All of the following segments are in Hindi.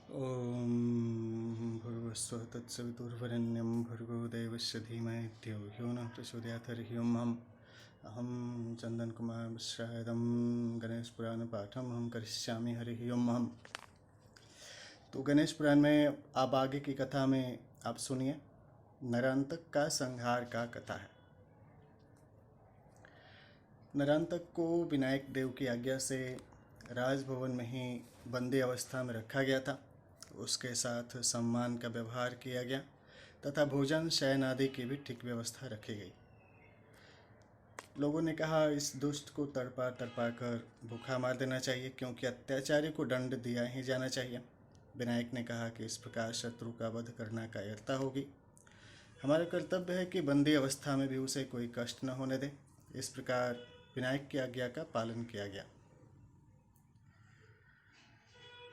ॐ भूर्भुवस्सुः तत्सवितुर्वरेण्यं भर्गो देवस्य धीमहि धियो यो नः प्रचोदयात् हरिः ओम्। अहं चंदन कुमार मिश्रा इदं गणेश पुराण पाठम हम करिष्यामि हरिः ओम्। तो गणेश पुराण में आप आगे की कथा में आप सुनिए। नरांतक का संहार का कथा है। नरांतक को विनायक देव की आज्ञा से राजभवन में ही बंदी अवस्था में रखा गया था। उसके साथ सम्मान का व्यवहार किया गया तथा भोजन शयन आदि की भी ठीक व्यवस्था रखी गई। लोगों ने कहा इस दुष्ट को तड़पा तड़पा कर भूखा मार देना चाहिए, क्योंकि अत्याचारी को दंड दिया ही जाना चाहिए। विनायक ने कहा कि इस प्रकार शत्रु का वध करना कायरता होगी। हमारा कर्तव्य है कि बंदी अवस्था में भी उसे कोई कष्ट न होने दे। इस प्रकार विनायक की आज्ञा का पालन किया गया।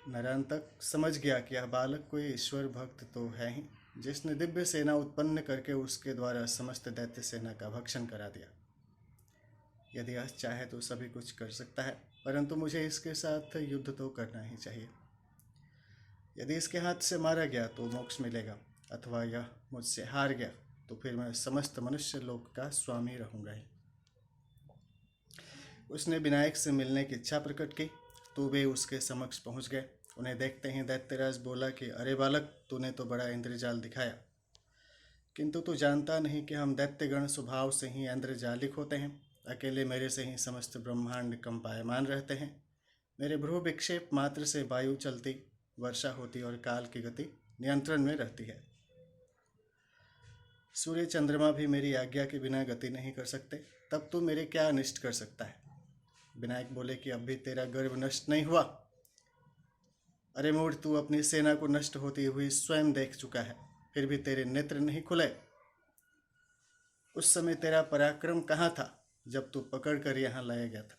नरांतक समझ गया कि यह बालक कोई ईश्वर भक्त तो है ही, जिसने दिव्य सेना उत्पन्न करके उसके द्वारा समस्त दैत्य सेना का भक्षण करा दिया। यदि यह चाहे तो सभी कुछ कर सकता है, परंतु मुझे इसके साथ युद्ध तो करना ही चाहिए। यदि इसके हाथ से मारा गया तो मोक्ष मिलेगा, अथवा यह मुझसे हार गया तो फिर मैं समस्त मनुष्य लोक का स्वामी रहूंगा ही। उसने विनायक से मिलने की इच्छा प्रकट की तो वे उसके समक्ष पहुंच गए। उन्हें देखते ही दैत्यराज बोला कि अरे बालक, तूने तो बड़ा इंद्रजाल दिखाया, किंतु तू जानता नहीं कि हम दैत्यगण स्वभाव से ही इंद्रजालिक होते हैं। अकेले मेरे से ही समस्त ब्रह्मांड कंपायमान रहते हैं। मेरे भ्रू विक्षेप मात्र से वायु चलती, वर्षा होती और काल की गति नियंत्रण में रहती है। सूर्य चंद्रमा भी मेरी आज्ञा के बिना गति नहीं कर सकते, तब तू मेरे क्या अनिष्ट कर सकता है। विनायक बोले कि अब भी तेरा गर्व नष्ट नहीं हुआ। अरे मूढ़, तू अपनी सेना को नष्ट होती हुई स्वयं देख चुका है, फिर भी तेरे नेत्र नहीं खुले। उस समय तेरा पराक्रम कहाँ था जब तू पकड़ कर यहाँ लाया गया था।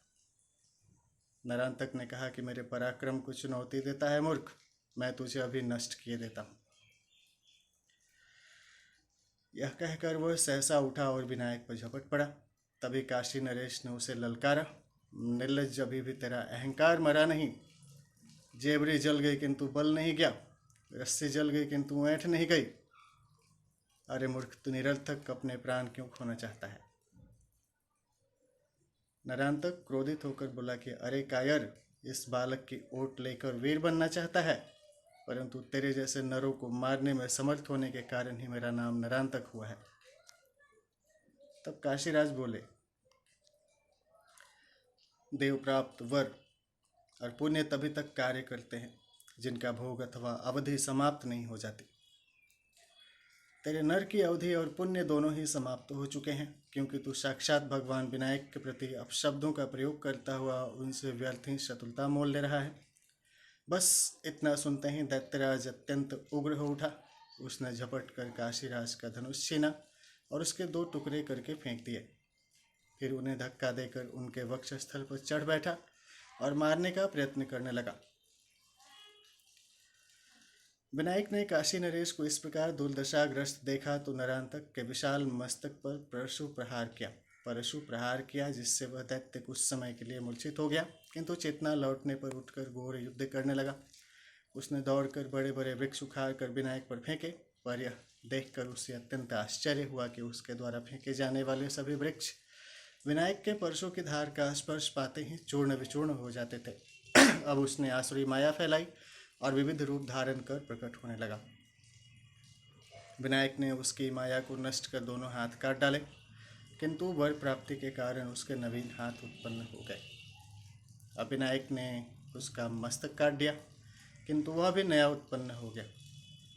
नरांतक ने कहा कि मेरे पराक्रम को चुनौती देता है मूर्ख, मैं तुझे अभी नष्ट किए देता हूँ। यह कहकर वह सहसा उठा और विनायक पर झपट पड़ा। तभी काशी नरेश ने उसे ललकारा, निर्लज्ज, अभी भी तेरा अहंकार मरा नहीं। जेबरी जल गई किंतु बल नहीं गया, रस्सी जल गई किंतु ऐंठ नहीं गई। अरे मूर्ख, तू निरर्थक अपने प्राण क्यों खोना चाहता है। नरांतक क्रोधित होकर बोला कि अरे कायर, इस बालक की ओट लेकर वीर बनना चाहता है, परंतु तेरे जैसे नरों को मारने में समर्थ होने के कारण ही मेरा नाम नरांतक हुआ है। तब काशीराज बोले, देव प्राप्त वर और पुण्य तभी तक कार्य करते हैं जिनका भोग अथवा अवधि समाप्त नहीं हो जाती। तेरे नर की अवधि और पुण्य दोनों ही समाप्त हो चुके हैं, क्योंकि तू साक्षात भगवान विनायक के प्रति अपशब्दों का प्रयोग करता हुआ उनसे व्यर्थ ही शत्रुता मोल ले रहा है। बस इतना सुनते ही दैत्यराज अत्यंत उग्र हो उठा। उसने झपट कर काशीराज का धनुष छीना और उसके 2 टुकड़े करके फेंक दिए। फिर उन्हें धक्का देकर उनके वक्षस्थल पर चढ़ बैठा और मारने का प्रयत्न करने लगा। विनायक ने काशी नरेश को इस प्रकार दुर्दशाग्रस्त देखा तो नरांतक के विशाल मस्तक पर परशु प्रहार किया, जिससे वह दैत्य कुछ समय के लिए मूर्छित हो गया, किंतु चेतना लौटने पर उठकर घोर युद्ध करने लगा। उसने दौड़कर बड़े बड़े वृक्ष उखाड़ कर विनायक पर फेंके, पर यह देखकर उसे अत्यंत आश्चर्य हुआ कि उसके द्वारा फेंके जाने वाले सभी वृक्ष विनायक के परशु की धार का स्पर्श पाते ही चूर्ण विचूर्ण हो जाते थे। अब उसने आसुरी माया फैलाई और विविध रूप धारण कर प्रकट होने लगा। विनायक ने उसकी माया को नष्ट कर दोनों हाथ काट डाले, किंतु वर प्राप्ति के कारण उसके नवीन हाथ उत्पन्न हो गए। अब विनायक ने उसका मस्तक काट दिया, किंतु वह भी नया उत्पन्न हो गया।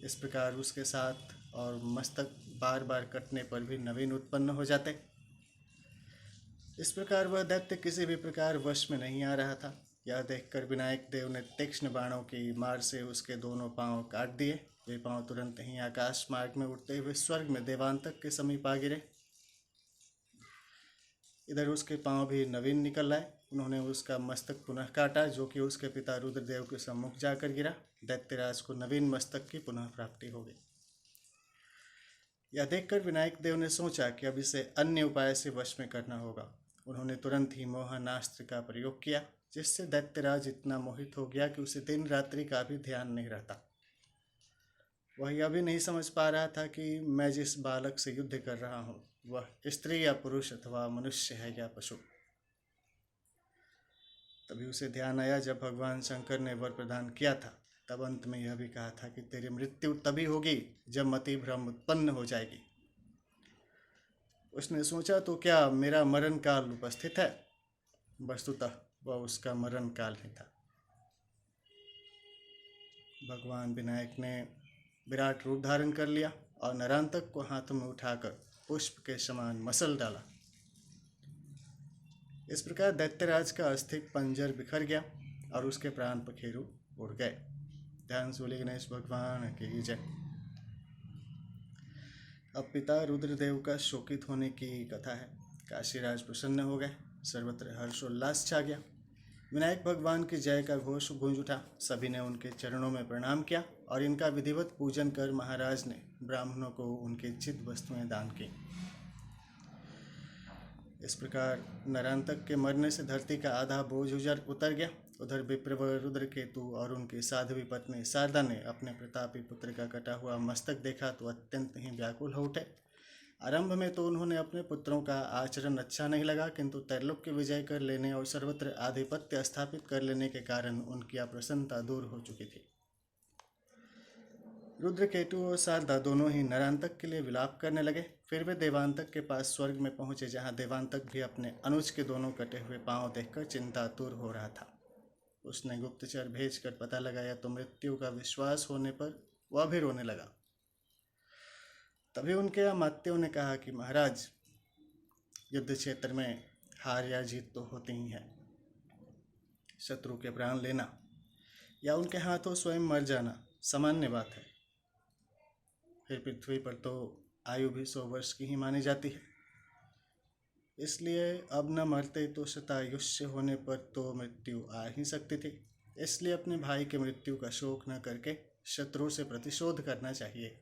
इस प्रकार उसके साथ और मस्तक बार बार कटने पर भी नवीन उत्पन्न हो जाते। इस प्रकार वह दैत्य किसी भी प्रकार वश में नहीं आ रहा था। यह देखकर विनायक देव ने तीक्ष्ण बाणों की मार से उसके दोनों पांव काट दिए। वे पांव तुरंत ही आकाश मार्ग में उड़ते हुए स्वर्ग में देवांतक के समीप आ गिरे। इधर उसके पांव भी नवीन निकल आए। उन्होंने उसका मस्तक पुनः काटा, जो कि उसके पिता रुद्रदेव के सम्मुख जाकर गिरा। दैत्यराज को नवीन मस्तक की पुनः प्राप्ति हो गई। यह देखकर विनायक देव ने सोचा कि अब इसे अन्य उपाय से वश में करना होगा। उन्होंने तुरंत ही मोहनास्त्र का प्रयोग किया, जिससे दैत्यराज इतना मोहित हो गया कि उसे दिन रात्रि का भी ध्यान नहीं रहता। वह यह भी नहीं समझ पा रहा था कि मैं जिस बालक से युद्ध कर रहा हूँ वह स्त्री या पुरुष अथवा मनुष्य है या पशु। तभी उसे ध्यान आया जब भगवान शंकर ने वर प्रदान किया था, तब अंत में यह भी कहा था कि तेरी मृत्यु तभी होगी जब मति भ्रम उत्पन्न हो जाएगी। उसने सोचा तो क्या मेरा मरण काल उपस्थित है? वस्तुतः वह उसका मरण काल ही था। भगवान विनायक ने विराट रूप धारण कर लिया और नरांतक को हाथों में उठाकर पुष्प के समान मसल डाला। इस प्रकार दैत्यराज का अस्थिक पंजर बिखर गया और उसके प्राण पखेरु उड़ गए। ध्यान से बोले गणेश भगवान की जय। अब पिता रुद्रदेव का शोकित होने की कथा है। काशीराज प्रसन्न हो गए, सर्वत्र हर्षोल्लास छा गया। विनायक भगवान की जय का घोष गूंज उठा। सभी ने उनके चरणों में प्रणाम किया और इनका विधिवत पूजन कर महाराज ने ब्राह्मणों को उनकी इच्छित वस्तुएं दान की। इस प्रकार नरांतक के मरने से धरती का आधा बोझ उतर गया। उधर विप्रवर रुद्रकेतु और उनकी साध्वी पत्नी शारदा ने अपने प्रतापी पुत्र का कटा हुआ मस्तक देखा तो अत्यंत ही व्याकुल हो उठे। आरंभ में तो उन्होंने अपने पुत्रों का आचरण अच्छा नहीं लगा, किंतु त्रैलोक्य विजय कर लेने और सर्वत्र आधिपत्य स्थापित कर लेने के कारण उनकी अप्रसन्नता दूर हो चुकी थी। रुद्रकेतु और शारदा दोनों ही नरांतक के लिए विलाप करने लगे। फिर वे देवांतक के पास स्वर्ग में पहुंचे, जहां देवांतक भी अपने अनुज के दोनों कटे हुए पांव देखकर चिंतातुर हो रहा था। उसने गुप्तचर भेजकर पता लगाया तो मृत्यु का विश्वास होने पर वह भी रोने लगा। तभी उनके अमात्यों ने कहा कि महाराज, युद्ध क्षेत्र में हार या जीत तो होती ही है। शत्रु के प्राण लेना या उनके हाथों स्वयं मर जाना सामान्य बात है। फिर पृथ्वी पर तो आयु भी 100 वर्ष की ही मानी जाती है। इसलिए अब न मरते तो शतायुष्य होने पर तो मृत्यु आ ही सकती थी। इसलिए अपने भाई के मृत्यु का शोक न करके शत्रु से प्रतिशोध करना चाहिए।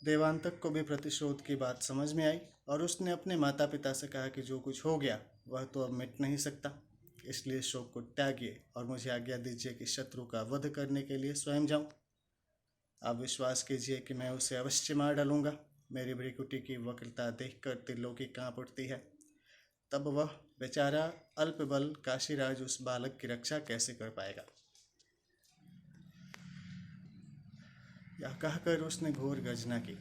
देवांतक को भी प्रतिशोध की बात समझ में आई और उसने अपने माता पिता से कहा कि जो कुछ हो गया वह तो अब मिट नहीं सकता, इसलिए शोक को त्यागिए और मुझे आज्ञा दीजिए कि शत्रु का वध करने के लिए स्वयं जाऊं। आप विश्वास कीजिए कि मैं उसे अवश्य मार डालूंगा। मेरी भ्रिकुटी की वक्रता देखकर त्रिलोकी कांप उठती है। तब वह बेचारा अल्पबल काशीराज उस बालक की रक्षा कैसे कर पाएगा। यह कहकर उसने घोर गर्जना की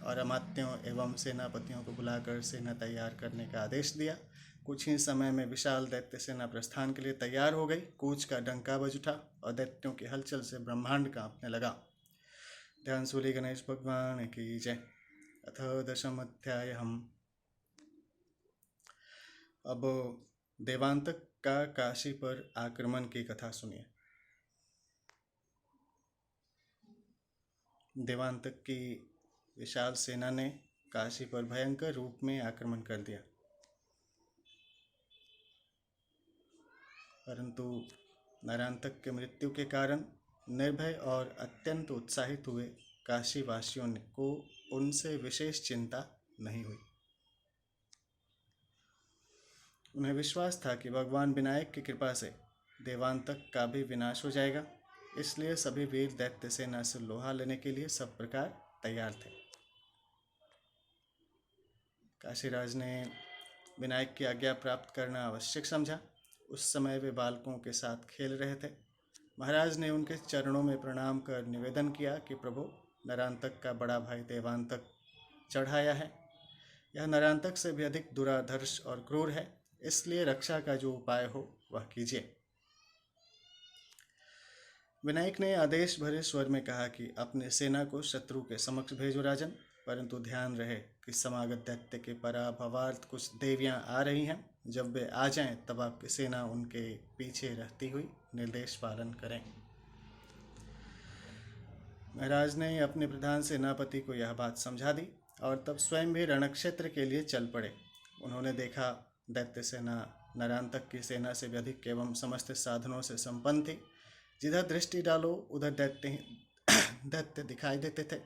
और अमात्यों एवं सेनापतियों को बुलाकर सेना तैयार करने का आदेश दिया। कुछ ही समय में विशाल दैत्य सेना प्रस्थान के लिए तैयार हो गई। कूच का डंका बज उठा और दैत्यों की हलचल से ब्रह्मांड कांपने लगा। ध्यान सूर्य गणेश भगवान की जय। अथ दशम अध्याय। हम अब देवांतक का काशी पर आक्रमण की कथा सुनिए। देवांतक की विशाल सेना ने काशी पर भयंकर रूप में आक्रमण कर दिया, परंतु नरांतक के मृत्यु के कारण निर्भय और अत्यंत उत्साहित हुए काशी वासियों को उनसे विशेष चिंता नहीं हुई। उन्हें विश्वास था कि भगवान विनायक की कृपा से देवांतक का भी विनाश हो जाएगा, इसलिए सभी वीर दैत्य सेना से लोहा लेने के लिए सब प्रकार तैयार थे। काशीराज ने विनायक की आज्ञा प्राप्त करना आवश्यक समझा। उस समय वे बालकों के साथ खेल रहे थे। महाराज ने उनके चरणों में प्रणाम कर निवेदन किया कि प्रभु, नरांतक का बड़ा भाई देवांतक चढ़ाया है। यह नरांतक से भी अधिक दुराधर्ष और क्रूर है, इसलिए रक्षा का जो उपाय हो वह कीजिए। विनायक ने आदेश भरे स्वर में कहा कि अपने सेना को शत्रु के समक्ष भेजो राजन, परंतु ध्यान रहे कि समागत दैत्य के पराभवार्थ कुछ देवियां आ रही हैं। जब वे आ जाएं तब आपकी सेना उनके पीछे रहती हुई निर्देश पालन करें। महाराज ने अपने प्रधान सेनापति को यह बात समझा दी और तब स्वयं भी रणक्षेत्र के लिए चल पड़े। उन्होंने देखा दैत्य सेना नरांतक की सेना से भी अधिक एवं समस्त साधनों से संपन्न थी। जिधर दृष्टि डालो उधर दैत्य दिखाई देते थे।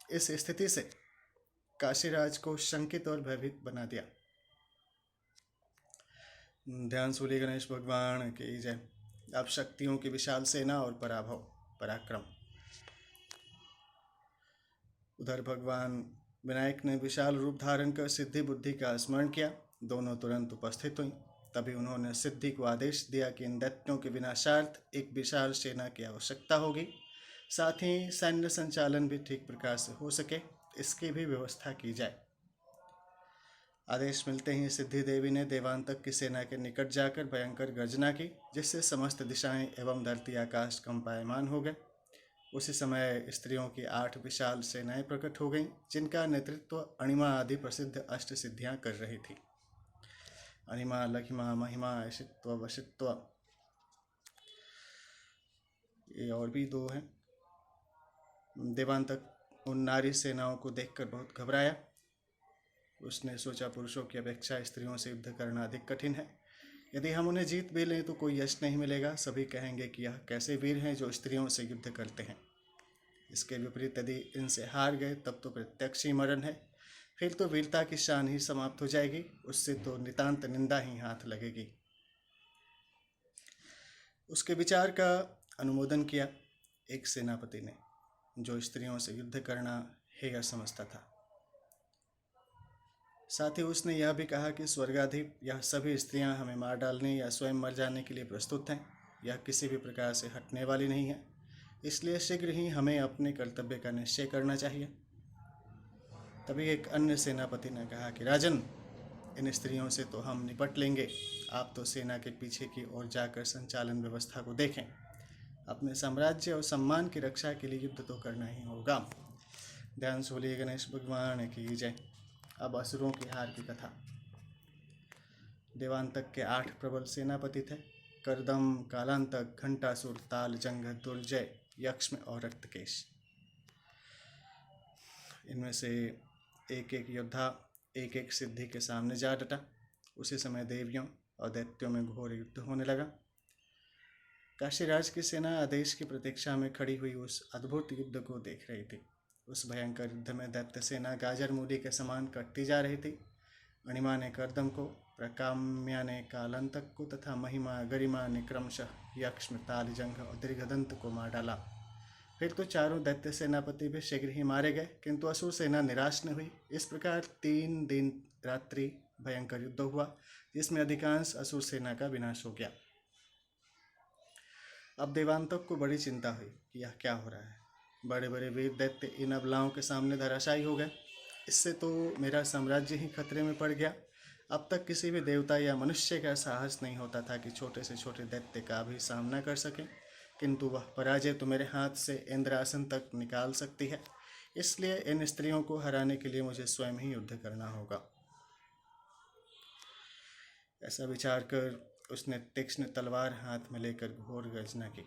इस स्थिति से काशीराज को शंकित और भयभीत बना दिया। ध्यान सूर्य गणेश भगवान की जय। अब शक्तियों की विशाल सेना और पराक्रम। उधर भगवान विनायक ने विशाल रूप धारण कर सिद्धि बुद्धि का स्मरण किया। दोनों तुरंत उपस्थित हुई। तभी उन्होंने सिद्धि को आदेश दिया कि इन दैत्यों के विनाशार्थ एक विशाल सेना की आवश्यकता होगी। साथ ही सैन्य संचालन भी ठीक प्रकार से हो सके, इसकी भी व्यवस्था की जाए। आदेश मिलते ही सिद्धि देवी ने देवांतक की सेना के निकट जाकर भयंकर गर्जना की, जिससे समस्त दिशाएं एवं धरती आकाश कंपायमान हो गए। उसी समय स्त्रियों की 8 विशाल सेनाएं प्रकट हो गईं, जिनका नेतृत्व अणिमा आदि प्रसिद्ध अष्ट सिद्धियां कर रही थी। अणिमा, लघिमा, महिमा, ऐशित्व, वशित्व, ये और भी 2 हैं। देवांतक उन नारी सेनाओं को देखकर बहुत घबराया। उसने सोचा, पुरुषों की अपेक्षा स्त्रियों से युद्ध करना अधिक कठिन है। यदि हम उन्हें जीत भी लें तो कोई यश नहीं मिलेगा। सभी कहेंगे कि यह कैसे वीर हैं जो स्त्रियों से युद्ध करते हैं। इसके विपरीत यदि इनसे हार गए तब तो प्रत्यक्ष ही मरण है। फिर तो वीरता की शान ही समाप्त हो जाएगी। उससे तो नितांत निंदा ही हाथ लगेगी। उसके विचार का अनुमोदन किया एक सेनापति ने, जो स्त्रियों से युद्ध करना हेय समझता था। साथ ही उसने यह भी कहा कि स्वर्गाधिप यह सभी स्त्रियां हमें मार डालने या स्वयं मर जाने के लिए प्रस्तुत हैं। यह किसी भी प्रकार से हटने वाली नहीं है। इसलिए शीघ्र ही हमें अपने कर्तव्य का निश्चय करना चाहिए। तभी एक अन्य सेनापति ने कहा कि राजन, इन स्त्रियों से तो हम निपट लेंगे। आप तो सेना के पीछे की ओर जाकर संचालन व्यवस्था को देखें। अपने साम्राज्य और सम्मान की रक्षा के लिए युद्ध तो करना ही होगा। ध्यान से बोलिए गणेश भगवान की जय। अब असुरों की हार की कथा। देवांतक के 8 प्रबल सेनापति थे। करदम, कालांतक, घंटासुर, तालजंग, दुर्जय, यक्ष्म और रक्तकेश। इनमें से एक एक योद्धा एक एक सिद्धि के सामने जा डटा। उसी समय देवियों और दैत्यों में घोर युद्ध होने लगा। काशीराज की सेना आदेश की प्रतीक्षा में खड़ी हुई उस अद्भुत युद्ध को देख रही थी। उस भयंकर युद्ध में दैत्य सेना गाजर मूली के समान कटती जा रही थी। अणिमा ने करदम को, प्रकाम्या ने कालांतक को तथा महिमा, गरिमा ने क्रमशः यक्ष्म, तालजंघ और दीर्घदंत को मार डाला। फिर तो चारों दैत्य सेनापति भी शीघ्र ही मारे गए, किंतु असुर सेना निराश न हुई। इस प्रकार 3 दिन रात्रि भयंकर युद्ध हुआ, जिसमें अधिकांश असुर सेना का विनाश हो गया। अब देवांतक को बड़ी चिंता हुई कि यह क्या हो रहा है। बड़े बड़े वीर दैत्य इन अबलाओं के सामने धराशायी हो गए। इससे तो मेरा साम्राज्य ही खतरे में पड़ गया। अब तक किसी भी देवता या मनुष्य का साहस नहीं होता था कि छोटे से छोटे दैत्य का भी सामना कर सके, किंतु वह पराजय तो मेरे हाथ से इंद्रासन तक निकाल सकती है। इसलिए इन स्त्रियों को हराने के लिए मुझे स्वयं ही युद्ध करना होगा। ऐसा विचार कर उसने तीक्ष्ण तलवार हाथ में लेकर घोर गर्जना की,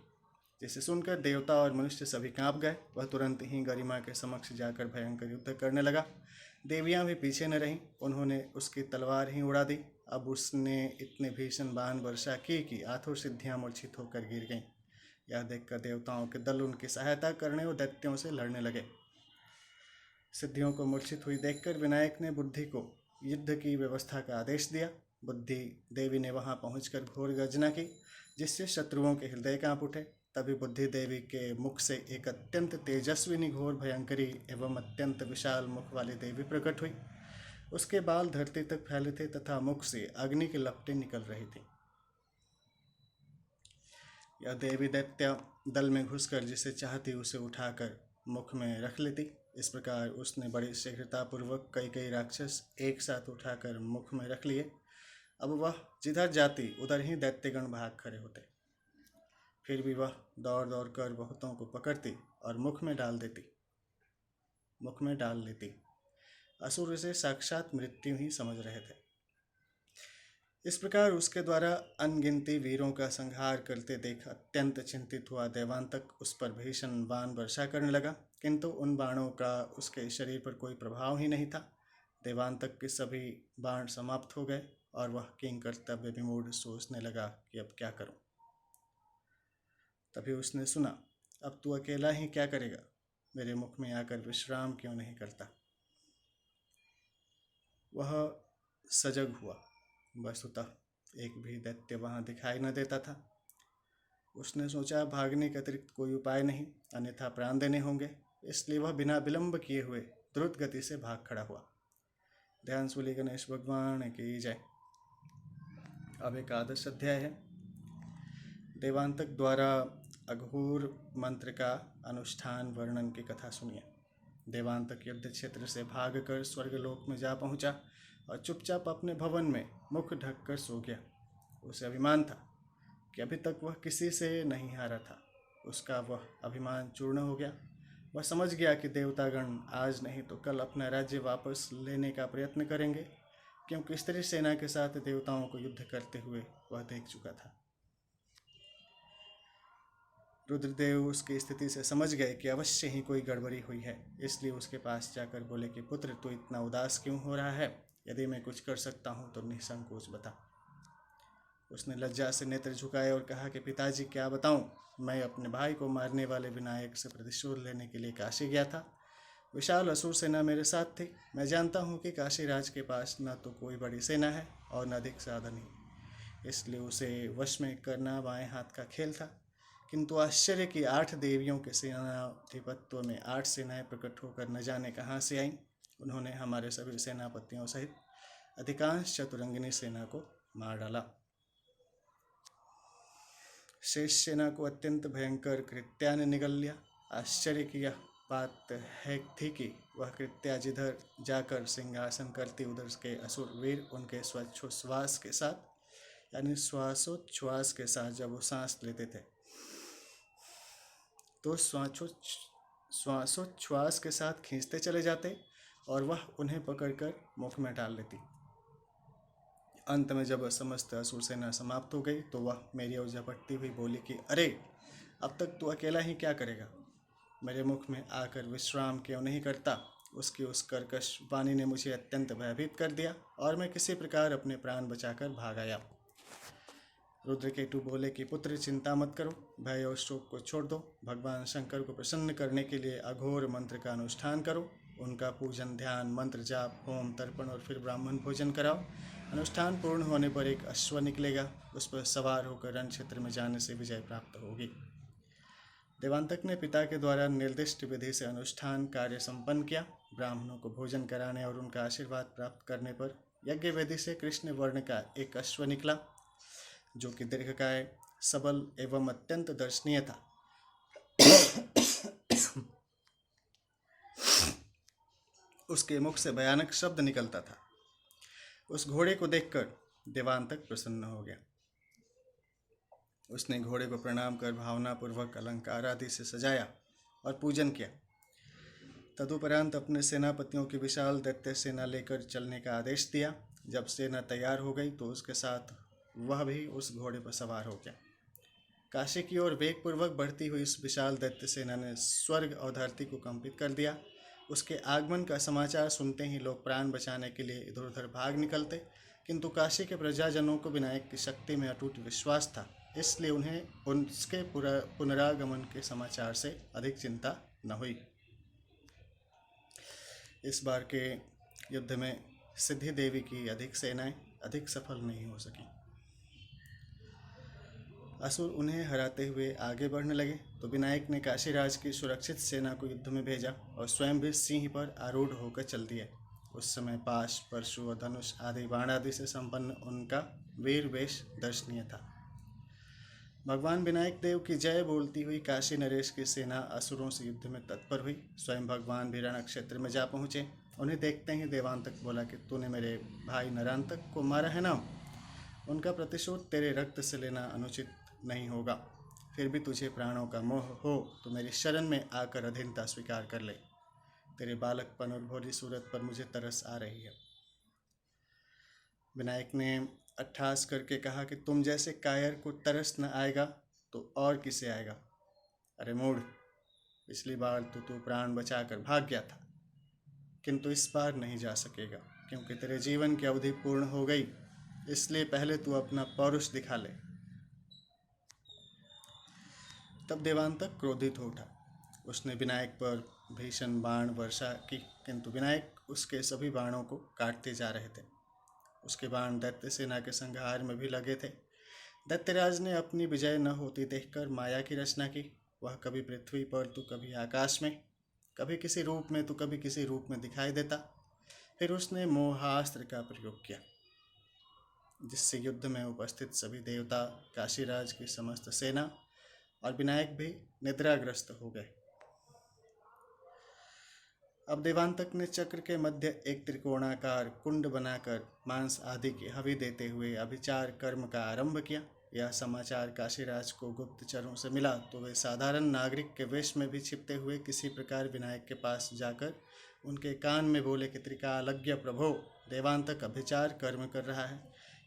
जिसे सुनकर देवता और मनुष्य सभी कांप गए। वह तुरंत ही गरिमा के समक्ष जाकर भयंकर युद्ध करने लगा। देवियां भी पीछे न रहीं, उन्होंने उसकी तलवार ही उड़ा दी। अब उसने इतने भीषण बाण वर्षा की कि आठों सिद्धियां मूर्छित होकर गिर गईं। यह देखकर देवताओं के दल उनकी सहायता करने और दैत्यों से लड़ने लगे। सिद्धियों को मूर्छित हुई देखकर विनायक ने बुद्धि को युद्ध की व्यवस्था का आदेश दिया। बुद्धि देवी ने वहां पहुंचकर घोर गर्जना की, जिससे शत्रुओं के हृदय कांप उठे। तभी बुद्धि देवी के मुख से एक अत्यंत तेजस्विनी, घोर भयंकरी एवं अत्यंत विशाल मुख वाली देवी प्रकट हुई। उसके बाल धरती तक फैले थे तथा मुख से अग्नि की लपटें निकल रही थी। यह देवी दैत्य दल में घुसकर जिसे चाहती उसे उठाकर मुख में रख लेती। इस प्रकार उसने बड़ी शीघ्रतापूर्वक कई कई राक्षस एक साथ उठाकर मुख में रख लिए। अब वह जिधर जाती उधर ही दैत्यगण भाग खड़े होते। फिर भी वह दौड़ दौड़ कर बहुतों को पकड़ती और मुख में डाल लेती। असुर इसे साक्षात मृत्यु ही समझ रहे थे। इस प्रकार उसके द्वारा अनगिनती वीरों का संहार करते देख अत्यंत चिंतित हुआ देवांतक उस पर भीषण बाण वर्षा करने लगा, किंतु उन बाणों का उसके शरीर पर कोई प्रभाव ही नहीं था। देवांतक के सभी बाण समाप्त हो गए और वह किंग कर्तव्य विमूढ़ सोचने लगा कि अब क्या करूं। तभी उसने सुना, अब तू अकेला ही क्या करेगा, मेरे मुख में आकर विश्राम क्यों नहीं करता। वह सजग हुआ। वस्तुतः एक भी दैत्य वहां दिखाई न देता था। उसने सोचा भागने के अतिरिक्त कोई उपाय नहीं, अन्यथा प्राण देने होंगे। इसलिए वह बिना विलंब किए हुए द्रुत गति से भाग खड़ा हुआ। ध्यान सूली गणेश भगवान की जय। अब एकादश अध्याय है। देवांतक द्वारा अघोर मंत्र का अनुष्ठान वर्णन की कथा सुनिए। देवांतक युद्ध क्षेत्र से भागकर स्वर्गलोक में जा पहुंचा और चुपचाप अपने भवन में मुख ढककर सो गया। उसे अभिमान था कि अभी तक वह किसी से नहीं हारा था। उसका वह अभिमान चूर्ण हो गया। वह समझ गया कि देवतागण आज नहीं तो कल अपना राज्य वापस लेने का प्रयत्न करेंगे, क्योंकि स्त्री सेना के साथ देवताओं को युद्ध करते हुए वह देख चुका था। रुद्रदेव उसकी स्थिति से समझ गए कि अवश्य ही कोई गड़बड़ी हुई है। इसलिए उसके पास जाकर बोले कि पुत्र, तू इतना उदास क्यों हो रहा है? यदि मैं कुछ कर सकता हूँ तो निसंकोच बता। उसने लज्जा से नेत्र झुकाए और कहा कि पिताजी, क्या बताऊं? मैं अपने भाई को मारने वाले विनायक से प्रतिशोध लेने के लिए काशी गया था। विशाल असुर सेना मेरे साथ थी। मैं जानता हूं कि काशी राज के पास न तो कोई बड़ी सेना है और न अधिक साधन ही, इसलिए उसे वश में करना बाएं हाथ का खेल था। किंतु आश्चर्य की 8 देवियों के सेनाधिपत्व में 8 सेनाएं प्रकट होकर न जाने कहाँ से आईं। उन्होंने हमारे सभी सेनापतियों सहित अधिकांश चतुरंगिनी सेना को मार डाला। शेष सेना को अत्यंत भयंकर कृत्या ने निगल लिया। आश्चर्य की यह बात है थी कि वह कृत्या जिधर जाकर सिंहासन करती उधर के असुर वीर उनके श्वासोच्छ्वास के साथ, यानी श्वासोच्छ्वास के साथ जब वो सांस लेते थे तो श्वासोच्छ्वास के साथ खींचते चले जाते और वह उन्हें पकड़कर मुख में डाल लेती। अंत में जब समस्त असुर सेना समाप्त हो गई तो वह मेरी ओर झपटती हुई बोली कि अरे, अब तक तू अकेला ही क्या करेगा? मेरे मुख में आकर विश्राम क्यों नहीं करता? उसकी उस कर्कश वाणी ने मुझे अत्यंत भयभीत कर दिया और मैं किसी प्रकार अपने प्राण बचाकर भाग आया। रुद्रकेतु बोले कि पुत्र, चिंता मत करो, भय और शोक को छोड़ दो। भगवान शंकर को प्रसन्न करने के लिए अघोर मंत्र का अनुष्ठान करो। उनका पूजन, ध्यान, मंत्र जाप, होम, तर्पण और फिर ब्राह्मण भोजन कराओ। अनुष्ठान पूर्ण होने पर एक अश्व निकलेगा। उस पर सवार होकर रण क्षेत्र में जाने से विजय प्राप्त होगी। देवांतक ने पिता के द्वारा निर्दिष्ट विधि से अनुष्ठान कार्य संपन्न किया। ब्राह्मणों को भोजन कराने और उनका आशीर्वाद प्राप्त करने पर यज्ञ वेदी से कृष्ण वर्ण का एक अश्व निकला, जो कि दीर्घकाय, सबल एवं अत्यंत दर्शनीय था। उसके मुख से भयानक शब्द निकलता था। उस घोड़े को देखकर देवांतक प्रसन्न हो गया। उसने घोड़े को प्रणाम कर भावनापूर्वक अलंकार आदि से सजाया और पूजन किया। तदुपरांत अपने सेनापतियों की विशाल दैत्य सेना लेकर चलने का आदेश दिया। जब सेना तैयार हो गई तो उसके साथ वह भी उस घोड़े पर सवार हो गया। काशी की ओर वेगपूर्वक बढ़ती हुई इस विशाल दैत्य सेना ने स्वर्ग और धरती को कंपित कर दिया। उसके आगमन का समाचार सुनते ही लोग प्राण बचाने के लिए इधर उधर भाग निकलते, किंतु काशी के प्रजाजनों को विनायक की शक्ति में अटूट विश्वास था, इसलिए उन्हें उसके पुनरागमन के समाचार से अधिक चिंता न हुई। इस बार के युद्ध में सिद्धि देवी की अधिक सेनाएं अधिक सफल नहीं हो सकी। असुर उन्हें हराते हुए आगे बढ़ने लगे तो विनायक ने काशीराज की सुरक्षित सेना को युद्ध में भेजा और स्वयं भी सिंह पर आरूढ़ होकर चल दिए। उस समय पाश, परशु और धनुष आदि बाण आदि से संपन्न उनका वीर वेश दर्शनीय था। भगवान विनायक देव की जय बोलती हुई काशी नरेश की सेना असुरों से युद्ध में तत्पर हुई। स्वयं भगवान भी रण क्षेत्र में जा पहुँचे। उन्हें देखते ही देवांतक बोला कि तूने मेरे भाई नरांतक को मारा है ना, उनका प्रतिशोध तेरे रक्त से लेना अनुचित नहीं होगा। फिर भी तुझे प्राणों का मोह हो तो मेरी शरण में आकर अधीनता स्वीकार कर ले। तेरे बालकपन और भोली सूरत पर मुझे तरस आ रही है। विनायक ने अट्ठास करके कहा कि तुम जैसे कायर को तरस न आएगा तो और किसे आएगा? अरे मूढ़, पिछली बार तो तू प्राण बचाकर भाग गया था, किंतु इस बार नहीं जा सकेगा, क्योंकि तेरे जीवन की अवधि पूर्ण हो गई। इसलिए पहले तू अपना पौरुष दिखा ले। तब देवांतक क्रोधित हो उठा। उसने विनायक पर भीषण बाण वर्षा की, किंतु विनायक उसके सभी बाणों को काटते जा रहे थे। उसके बाण दैत्य सेना के संहार में भी लगे थे। दैत्यराज ने अपनी विजय न होती देखकर माया की रचना की। वह कभी पृथ्वी पर तो कभी आकाश में, कभी किसी रूप में तो कभी किसी रूप में दिखाई देता। फिर उसने मोहास्त्र का प्रयोग किया, जिससे युद्ध में उपस्थित सभी देवता, काशीराज की समस्त सेना और विनायक भी निद्राग्रस्त हो गए। अब देवांतक ने चक्र के मध्य एक त्रिकोणाकार कुंड बनाकर मांस आदि की हवि देते हुए अभिचार कर्म का आरंभ किया। यह समाचार काशीराज को गुप्तचरों से मिला तो वे साधारण नागरिक के वेश में भी छिपते हुए किसी प्रकार विनायक के पास जाकर उनके कान में बोले कि त्रिकालज्ञ प्रभो, देवांतक अभिचार कर्म कर रहा है।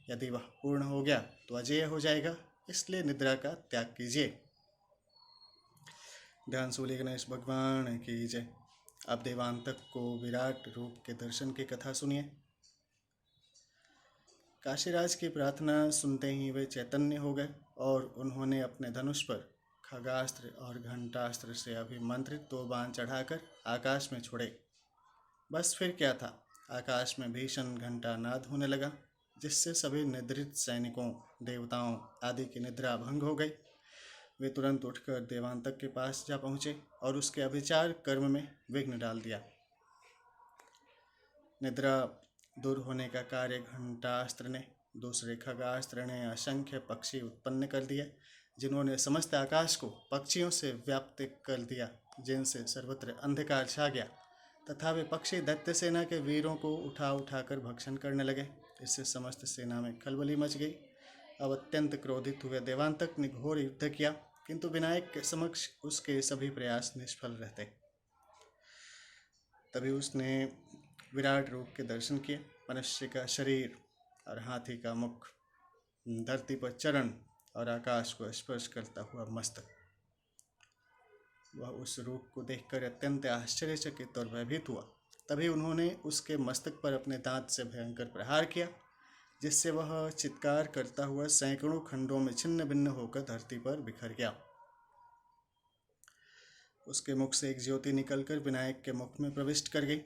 यदि वह पूर्ण हो गया तो अजेय हो जाएगा, इसलिए निद्रा का त्याग कीजिए। ध्यान सूर्य गणेश भगवान की जय। अब देवांतक को विराट रूप के दर्शन की कथा सुनिए। काशीराज की प्रार्थना सुनते ही वे चैतन्य हो गए और उन्होंने अपने धनुष पर खगास्त्र और घंटास्त्र से अभिमंत्रित 2 बाण चढ़ाकर आकाश में छोड़े। बस फिर क्या था, आकाश में भीषण घंटा नाद होने लगा, जिससे सभी निद्रित सैनिकों, देवताओं आदि की निद्रा भंग हो गई। वे तुरंत उठकर देवांतक के पास जा पहुँचे और उसके अभिचार कर्म में विघ्न डाल दिया। निद्रा दूर होने का कार्य घंटास्त्र ने, दूसरे खगास्त्र ने असंख्य पक्षी उत्पन्न कर दिए, जिन्होंने समस्त आकाश को पक्षियों से व्याप्त कर दिया, जिनसे सर्वत्र अंधकार छा गया तथा वे पक्षी दैत्य सेना के वीरों को उठा उठाकर भक्षण करने लगे। इससे समस्त सेना में खलबली मच गई। अब अत्यंत क्रोधित हुए देवांतक ने घोर युद्ध किया, किंतु विनायक के समक्ष उसके सभी प्रयास निष्फल रहते। तभी उसने विराट रूप के दर्शन किए। मनुष्य का शरीर और हाथी का मुख, धरती पर चरण और आकाश को स्पर्श करता हुआ मस्तक। वह उस रूप को देखकर अत्यंत आश्चर्यचकित और भयभीत हुआ। तभी उन्होंने उसके मस्तक पर अपने दांत से भयंकर प्रहार किया, जिससे वह चित्कार करता हुआ सैकड़ों खंडों में छिन्न भिन्न होकर धरती पर बिखर गया। उसके मुख से एक ज्योति निकलकर विनायक के मुख में प्रविष्ट कर गई।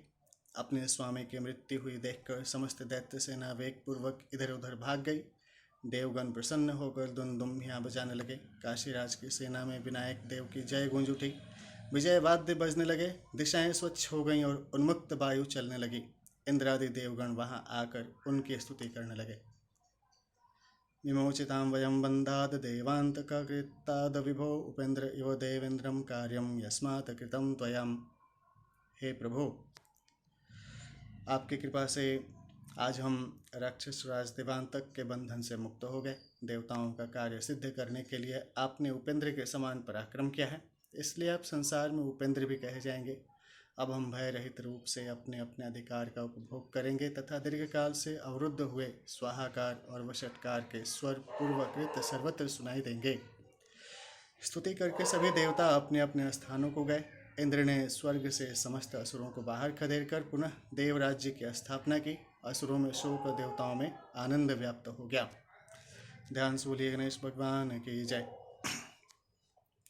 अपने स्वामी की मृत्यु हुई देखकर समस्त दैत्य सेना वेगपूर्वक इधर उधर भाग गई। देवगण प्रसन्न होकर दुमदुमियाँ बजाने लगे। काशीराज की सेना में विनायक देव की जय गूंज उठी। विजय वाद्य बजने लगे, दिशाएं स्वच्छ हो गईं और उन्मुक्त वायु चलने लगी। इंद्रादि देवगण वहां आकर उनकी स्तुति करने लगे। विमोचितां वयं वन्दाद देवान्तककृताद विभो, उपेन्द्र इव देवेन्द्रं कार्यं यस्मात् कृतं त्वयां। हे प्रभु, आपकी कृपा से आज हम राक्षस राज देवांतक के बंधन से मुक्त हो गए। देवताओं का कार्य सिद्ध करने के लिए आपने उपेंद्र के समान पराक्रम किया है, इसलिए आप संसार में उपेंद्र भी कहे जाएंगे। अब हम भय रहित रूप से अपने अपने अधिकार का उपभोग करेंगे तथा दीर्घकाल से अवरुद्ध हुए स्वाहाकार और वषटकार के स्वर पूर्वकृत सर्वत्र सुनाई देंगे। स्तुति करके सभी देवता अपने अपने स्थानों को गए। इंद्र ने स्वर्ग से समस्त असुरों को बाहर खदेड़कर पुनः देवराज्य की स्थापना की। असुरों में शोक और देवताओं में आनंद व्याप्त हो गया। ध्यान सूर्य गणेश भगवान की जय।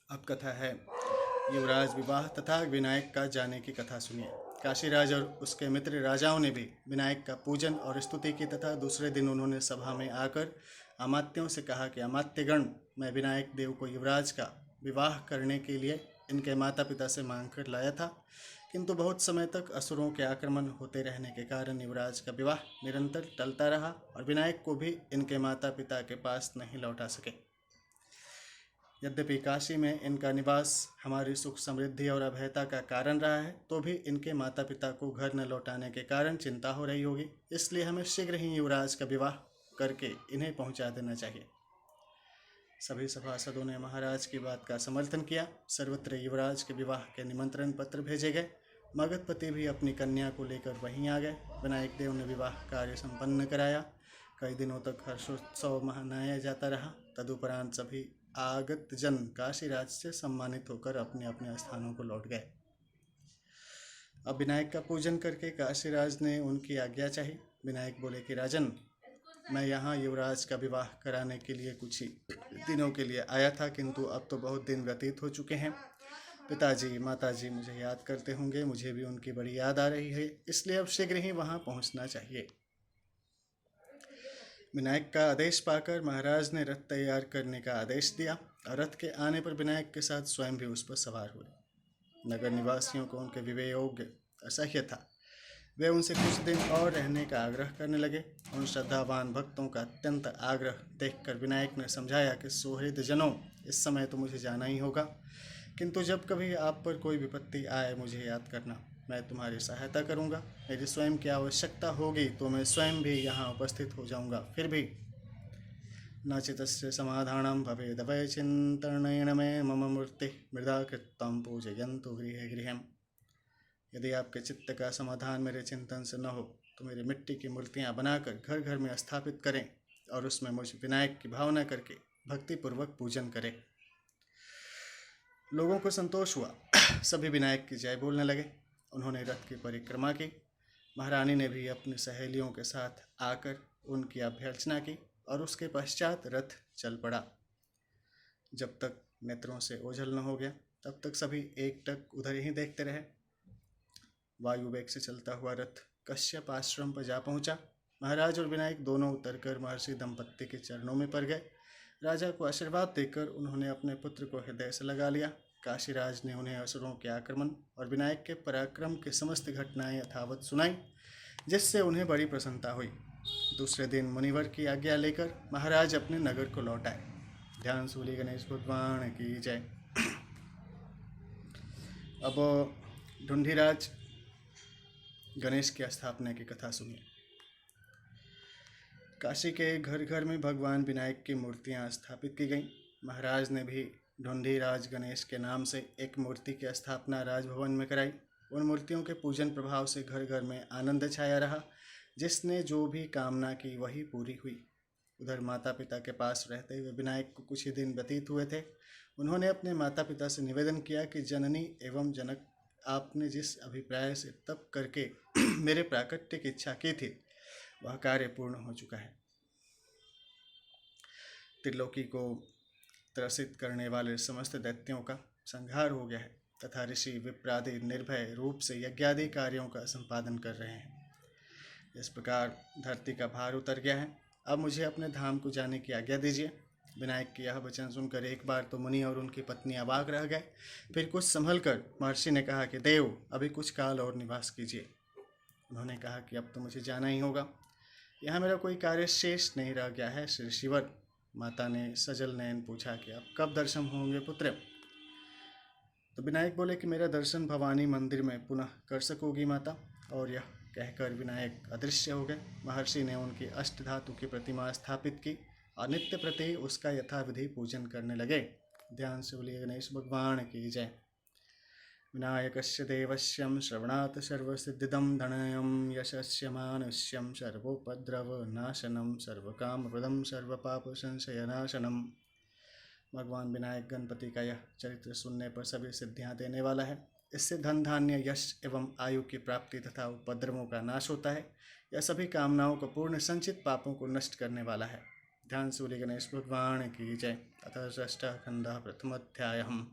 अब कथा है युवराज विवाह तथा विनायक का जाने की कथा सुनिए। काशीराज और उसके मित्र राजाओं ने भी विनायक का पूजन और स्तुति की तथा दूसरे दिन उन्होंने सभा में आकर अमात्यों से कहा कि अमात्यगण, मैं विनायक देव को युवराज का विवाह करने के लिए इनके माता पिता से मांग कर लाया था, किंतु बहुत समय तक असुरों के आक्रमण होते रहने के कारण युवराज का विवाह निरंतर टलता रहा और विनायक को भी इनके माता पिता के पास नहीं लौटा सके। यद्यपि काशी में इनका निवास हमारी सुख समृद्धि और अभयता का कारण रहा है, तो भी इनके माता पिता को घर न लौटाने के कारण चिंता हो रही होगी। इसलिए हमें शीघ्र ही युवराज का विवाह करके इन्हें पहुंचा देना चाहिए। सभी सभासदों ने महाराज की बात का समर्थन किया। सर्वत्र युवराज के विवाह के निमंत्रण पत्र भेजे गए। मगधपति भी अपनी कन्या को लेकर वहीं आ गए। विनायक देव ने विवाह कार्य संपन्न कराया। कई दिनों तक हर्षोत्सव मनाया जाता रहा। तदुपरांत सभी आगत जन काशीराज से सम्मानित होकर अपने अपने स्थानों को लौट गए। अब विनायक का पूजन करके काशीराज ने उनकी आज्ञा चाही। विनायक बोले कि राजन, मैं यहाँ युवराज का विवाह कराने के लिए कुछ ही दिनों के लिए आया था, किंतु अब तो बहुत दिन व्यतीत हो चुके हैं। पिताजी माताजी मुझे याद करते होंगे, मुझे भी उनकी बड़ी याद आ रही है, इसलिए अब शीघ्र ही वहाँ पहुँचना चाहिए। विनायक का आदेश पाकर महाराज ने रथ तैयार करने का आदेश दिया और रथ के आने पर विनायक के साथ स्वयं भी उस पर सवार हुए। नगर निवासियों को उनके विवेयोग असह्य था। वे उनसे कुछ दिन और रहने का आग्रह करने लगे। उन श्रद्धावान भक्तों का अत्यंत आग्रह देखकर विनायक ने समझाया कि सुहृद जनों, इस समय तो मुझे जाना ही होगा, किंतु जब कभी आप पर कोई विपत्ति आए मुझे याद करना, मैं तुम्हारी सहायता करूंगा। यदि स्वयं की आवश्यकता होगी तो मैं स्वयं भी यहाँ उपस्थित हो जाऊंगा। फिर भी न चितस्य समाधानं भवेद वै चिन्तनेन मे मम मूर्ति मृदा कृतं पूजयन्तु गृहे गृहम्। यदि आपके चित्त का समाधान मेरे चिंतन से न हो तो मेरी मिट्टी की मूर्तियाँ बनाकर घर घर में स्थापित करें और उसमें मुझ विनायक की भावना करके भक्तिपूर्वक पूजन करें। लोगों को संतोष हुआ। सभी विनायक की जय बोलने लगे। उन्होंने रथ की परिक्रमा की। महारानी ने भी अपनी सहेलियों के साथ आकर उनकी अभ्यर्चना की और उसके पश्चात रथ चल पड़ा। जब तक नेत्रों से ओझल न हो गया तब तक सभी एकटक उधर ही देखते रहे। वायु वेग से चलता हुआ रथ कश्यप आश्रम पर जा पहुंचा। महाराज और विनायक दोनों उतरकर महर्षि दंपत्ति के चरणों में पड़ गए। राजा को आशीर्वाद देकर उन्होंने अपने पुत्र को हृदय से लगा लिया। काशीराज ने उन्हें असुरों के आक्रमण और विनायक के पराक्रम की समस्त घटनाएं यथावत सुनाई, जिससे उन्हें बड़ी प्रसन्नता हुई। दूसरे दिन मुनिवर की आज्ञा लेकर महाराज अपने नगर को लौट आए। ध्यान सूली गणेश भगवान की जय। अब ढूंढीराज गणेश की स्थापना की कथा सुनिए। काशी के घर घर में भगवान विनायक की मूर्तियां स्थापित की गईं। महाराज ने भी ढूंढीराज गणेश के नाम से एक मूर्ति की स्थापना राजभवन में कराई। उन मूर्तियों के पूजन प्रभाव से घर घर में आनंद छाया रहा। जिसने जो भी कामना की वही पूरी हुई। उधर माता पिता के पास रहते हुए विनायक को कुछ ही दिन व्यतीत हुए थे। उन्होंने अपने माता पिता से निवेदन किया कि जननी एवं जनक, आपने जिस अभिप्राय से तप करके मेरे प्राकट्य की इच्छा की थी वह कार्य पूर्ण हो चुका है। त्रिलोकी को त्रसित करने वाले समस्त दैत्यों का संहार हो गया है तथा ऋषि विप्रादि निर्भय रूप से यज्ञादि कार्यों का संपादन कर रहे हैं। इस प्रकार धरती का भार उतर गया है। अब मुझे अपने धाम को जाने की आज्ञा दीजिए। विनायक की यह वचन सुनकर एक बार तो मुनि और उनकी पत्नी अवाक रह गए। फिर कुछ संभल कर महर्षि ने कहा कि देव, अभी कुछ काल और निवास कीजिए। उन्होंने कहा कि अब तो मुझे जाना ही होगा, यहाँ मेरा कोई कार्य शेष नहीं रह गया है। श्री शिवर। माता ने सजल नयन पूछा कि अब कब दर्शन होंगे पुत्र? तो विनायक बोले कि मेरा दर्शन भवानी मंदिर में पुनः कर सकोगी माता। और यह कहकर विनायक अदृश्य हो गए। महर्षि ने उनकी अष्ट धातु की प्रतिमा स्थापित की और नित्य प्रति उसका यथाविधि पूजन करने लगे। ध्यान से बोलिए गणेश भगवान की जय। विनायकस्य देवस्यं श्रवणात् सर्वसिद्धिदं धनयं यशस्य मानुष्यं सर्वोपद्रवनाशनं सर्वकामप्रदं सर्वपापसंशयनाशनम्। भगवान विनायक गणपति का यह चरित्र सुनने पर सभी सिद्धियां देने वाला है। इससे धन धान्य यश एवं आयु की प्राप्ति तथा उपद्रवों का नाश होता है। यह सभी कामनाओं को पूर्ण संचित पापों को नष्ट करने वाला है। ध्यान सूर्य गणेश भगवान की जय। अतः षष्ठः खंडः प्रथमोऽध्यायः।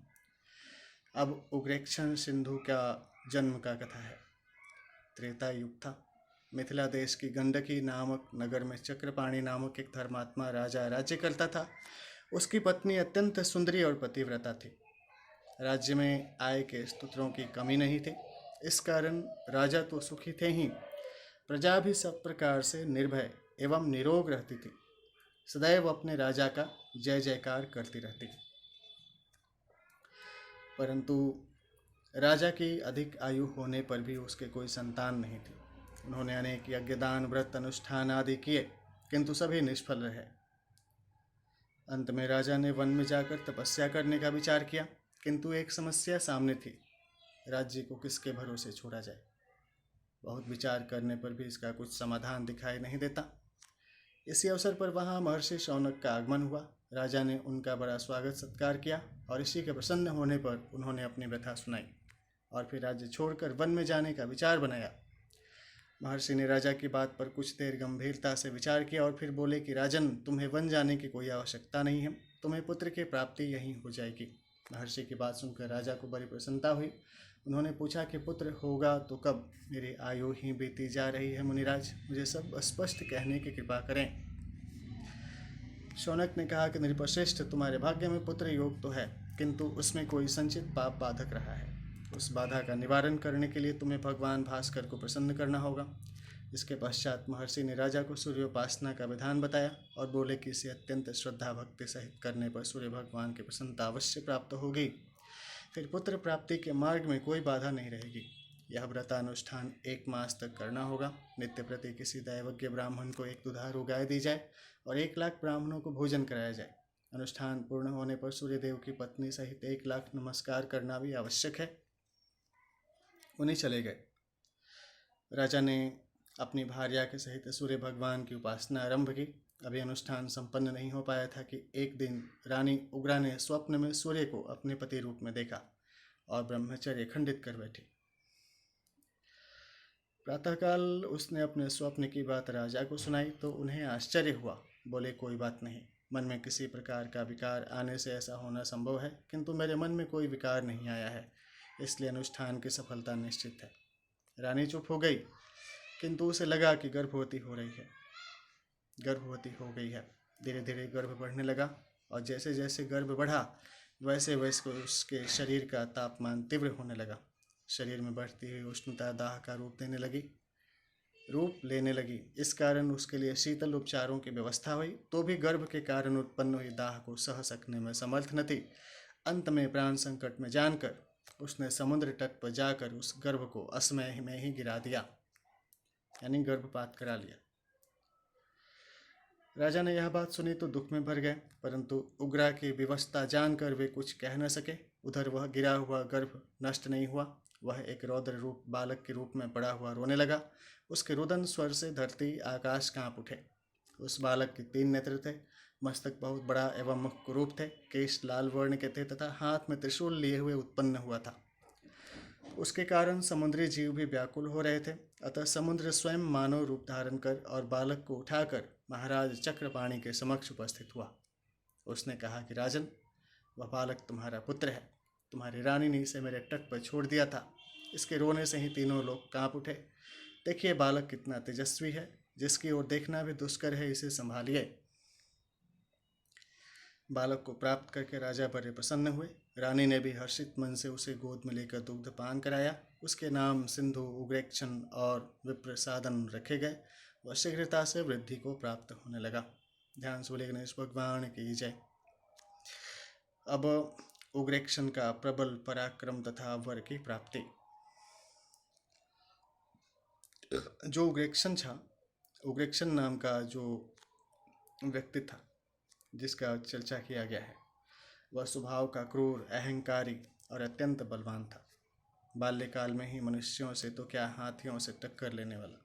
अब उग्रेक्षण सिंधु का जन्म का कथा है। त्रेता युग था। मिथिला देश की गंडकी नामक नगर में चक्रपाणि नामक एक धर्मात्मा राजा राज्य करता था। उसकी पत्नी अत्यंत सुंदरी और पतिव्रता थी। राज्य में आय के स्तोत्रों की कमी नहीं थी। इस कारण राजा तो सुखी थे ही, प्रजा भी सब प्रकार से निर्भय एवं निरोग रहती थी। सदैव अपने राजा का जय जयकार करती रहती। परंतु राजा की अधिक आयु होने पर भी उसके कोई संतान नहीं थी। उन्होंने अनेक यज्ञदान व्रत अनुष्ठान आदि किए, किंतु सभी निष्फल रहे। अंत में राजा ने वन में जाकर तपस्या करने का विचार किया, किंतु एक समस्या सामने थी। राज्य को किसके भरोसे छोड़ा जाए? बहुत विचार करने पर भी इसका कुछ समाधान दिखाई नहीं देता। इसी अवसर पर वहाँ महर्षि शौनक का आगमन हुआ। राजा ने उनका बड़ा स्वागत सत्कार किया और इसी के प्रसन्न होने पर उन्होंने अपनी व्यथा सुनाई और फिर राज्य छोड़कर वन में जाने का विचार बनाया। महर्षि ने राजा की बात पर कुछ देर गंभीरता से विचार किया और फिर बोले कि राजन, तुम्हें वन जाने की कोई आवश्यकता नहीं है, तुम्हें पुत्र की प्राप्ति यहीं हो जाएगी। महर्षि की बात सुनकर राजा को बड़ी प्रसन्नता हुई। उन्होंने पूछा कि पुत्र होगा तो कब? मेरी आयु ही बीती जा रही है मुनिराज, मुझे सब स्पष्ट कहने की कृपा करें। शौनक ने कहा कि नृपश्रेष्ठ, तुम्हारे भाग्य में पुत्र योग तो है, किंतु उसमें कोई संचित पाप बाधक रहा है। उस बाधा का निवारण करने के लिए तुम्हें भगवान भास्कर को प्रसन्न करना होगा। इसके पश्चात महर्षि ने राजा को सूर्योपासना का विधान बताया और बोले कि इसे अत्यंत श्रद्धा भक्ति सहित करने पर सूर्य भगवान की प्रसन्नता अवश्य प्राप्त होगी। फिर पुत्र प्राप्ति के मार्ग में कोई बाधा नहीं रहेगी। यह व्रतानुष्ठान 1 मास तक करना होगा। नित्य प्रति किसी दैवज्ञ ब्राह्मण को 1 दुधारू गाय दी जाए और 1 लाख ब्राह्मणों को भोजन कराया जाए। अनुष्ठान पूर्ण होने पर सूर्यदेव की पत्नी सहित 1 लाख नमस्कार करना भी आवश्यक है। उन्हीं चले गए। राजा ने अपनी भार्या के सहित सूर्य भगवान की उपासना आरंभ की। अभी अनुष्ठान संपन्न नहीं हो पाया था कि एक दिन रानी उग्रा ने स्वप्न में सूर्य को अपने पति रूप में देखा और ब्रह्मचर्य खंडित कर बैठी। प्रातःकाल उसने अपने स्वप्न की बात राजा को सुनाई तो उन्हें आश्चर्य हुआ। बोले, कोई बात नहीं, मन में किसी प्रकार का विकार आने से ऐसा होना संभव है, किंतु मेरे मन में कोई विकार नहीं आया है, इसलिए अनुष्ठान की सफलता निश्चित है। रानी चुप हो गई, किंतु उसे लगा कि गर्भवती हो गई है। धीरे धीरे गर्भ बढ़ने लगा और जैसे जैसे गर्भ बढ़ा वैसे वैसे उसके शरीर का तापमान तीव्र होने लगा। शरीर में बढ़ती हुई उष्णता दाह का रूप लेने लगी। इस कारण उसके लिए शीतल उपचारों की व्यवस्था हुई, तो भी गर्भ के कारण उत्पन्न हुई दाह को सह सकने में समर्थ न थी। अंत में प्राण संकट में जानकर उसने समुद्र तट पर जाकर उस गर्भ को असमय में ही गिरा दिया, यानी गर्भपात करा लिया। राजा ने यह बात सुनी तो दुख में भर गए, परंतु उग्रा की विवशता जानकर वे कुछ कह न सके। उधर वह गिरा हुआ गर्भ नष्ट नहीं हुआ। वह एक रौद्र रूप बालक के रूप में पड़ा हुआ रोने लगा। उसके रुदन स्वर से धरती आकाश कांप उठे। उस बालक के 3 नेत्र थे, मस्तक बहुत बड़ा एवं मुख कुरूप थे, केश लाल वर्ण के थे तथा हाथ में त्रिशूल लिए हुए उत्पन्न हुआ था। उसके कारण समुद्री जीव भी व्याकुल हो रहे थे। अतः समुद्र स्वयं मानव रूप धारण कर और बालक को उठाकर महाराज चक्रपाणि के समक्ष उपस्थित हुआ। उसने कहा कि राजन, वह बालक तुम्हारा पुत्र है। तुम्हारी रानी ने इसे मेरे तट पर छोड़ दिया था। इसके रोने से ही तीनों लोग कांप उठे। देखिए बालक कितना तेजस्वी है, जिसकी ओर देखना भी दुष्कर है, इसे संभालिए। बालक को प्राप्त करके राजा बड़े प्रसन्न हुए। रानी ने भी हर्षित मन से उसे गोद में लेकर दुग्ध पान कराया। उसके नाम सिंधु, उग्रेक्षण और विप्रसादन रखे गए। वह शीघ्रता से वृद्धि को प्राप्त होने लगा। ध्यान से बोले गणेश भगवान की जय। अब उग्रेक्षण का प्रबल पराक्रम तथा वर की प्राप्ति। जो उग्रेक्षण नाम का जो व्यक्ति था जिसका चर्चा किया गया है, वह स्वभाव का क्रूर, अहंकारी और अत्यंत बलवान था। बाल्यकाल में ही मनुष्यों से तो क्या हाथियों से टक्कर लेने वाला।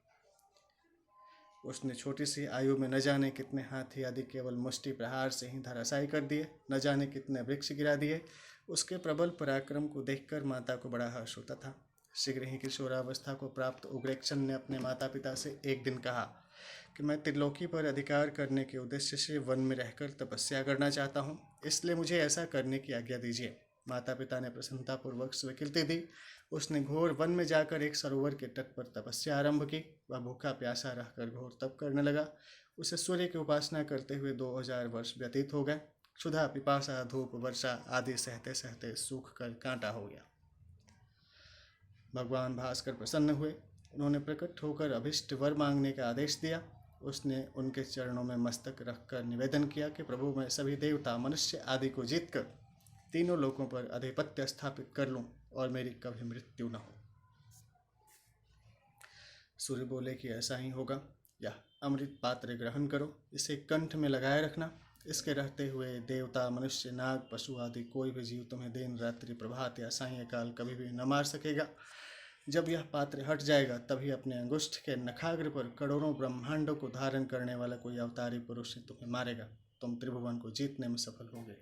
उसने छोटी सी आयु में न जाने कितने हाथी आदि केवल मुष्टि प्रहार से ही धराशायी कर दिए, न जाने कितने वृक्ष गिरा दिए। उसके प्रबल पराक्रम को देखकर माता को बड़ा हर्ष होता था। शीघ्र ही किशोरावस्था को प्राप्त उग्रेक्षण ने अपने माता पिता से एक दिन कहा कि मैं त्रिलोकी पर अधिकार करने के उद्देश्य से वन में रहकर तपस्या करना चाहता हूँ, इसलिए मुझे ऐसा करने की आज्ञा दीजिए। माता पिता ने प्रसन्नतापूर्वक स्वीकृति दी। उसने घोर वन में जाकर एक सरोवर के तट पर तपस्या आरंभ की। वह भूखा प्यासा रहकर घोर तप करने लगा। उसे सूर्य की उपासना करते हुए 2000 वर्ष व्यतीत हो गए। क्षुधा, पिपासा, धूप, वर्षा आदि सहते सहते सूख कर कांटा हो गया। भगवान भास्कर प्रसन्न हुए। उन्होंने प्रकट होकर अभिष्ट वर मांगने का आदेश दिया। उसने उनके चरणों में मस्तक रखकर निवेदन किया कि प्रभु, मैं सभी देवता, मनुष्य आदि को जीतकर तीनों लोकों पर आधिपत्य स्थापित कर लूं और मेरी कभी मृत्यु न हो। सूर्य बोले कि ऐसा ही होगा। यह अमृत पात्र ग्रहण करो, इसे कंठ में लगाए रखना। इसके रहते हुए देवता, मनुष्य, नाग, पशु आदि कोई भी जीव तुम्हें दिन, रात्रि, प्रभात या सायंकाल कभी भी न मार सकेगा। जब यह पात्र हट जाएगा तभी अपने अंगुष्ठ के नखाग्र पर करोड़ों ब्रह्मांडों को धारण करने वाला कोई अवतारी पुरुष तुम्हें मारेगा। तुम त्रिभुवन को जीतने में सफल होगे।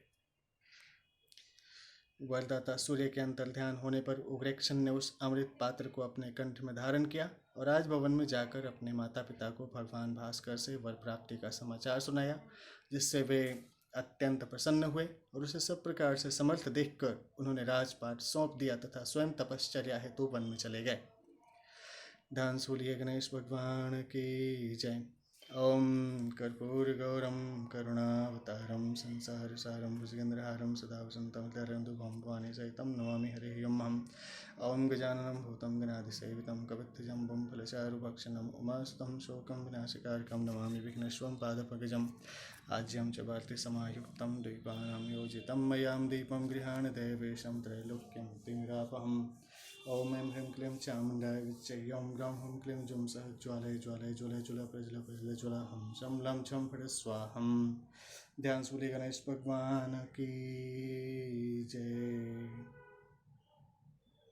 वरदाता सूर्य के अंतर्ध्यान होने पर उग्रेक्षण ने उस अमृत पात्र को अपने कंठ में धारण किया और राजभवन में जाकर अपने माता पिता को भगवान भास्कर से वर प्राप्ति का समाचार सुनाया, जिससे वे अत्यंत प्रसन्न हुए और उसे सब प्रकार से समर्थ देखकर उन्होंने राजपाट सौंप दिया तथा स्वयं तपश्चर्या हेतु वन में चले गए। ध्यान से बोलिए गणेश भगवान की जय। ॐ कर्पूरगौरं करुणावतारं संसारसारं भुजगेन्द्रहारं सदा वसन्तं हृदयं भवानी सहितं नमामि हरिः ॐ गजाननं भूतं गणाधिसेवितं कपित्थजम्बुं फलचारुभक्षणम् उमासुतं शोकं विनाशकारकं नमामि विघ्नेश्वरं पादपकजम् आज्यं च भारतीसमायुक्तं द्वीपानां योजितं मयां दीपं गृहाण देवेशं त्रैलोक्यं तिमिरापहम् ॐ ऐं ह्रीं क्लीं चामुण्डाय विच्चै ॐ ग्रां हुं क्लीं जुं सः ज्वालय ज्वालय ज्वलय ज्वल प्रज्वल प्रज्वल ज्वला हम शं लं छं फट स्वाहम्। ध्यान सूर्य गणेश भगवान की जय।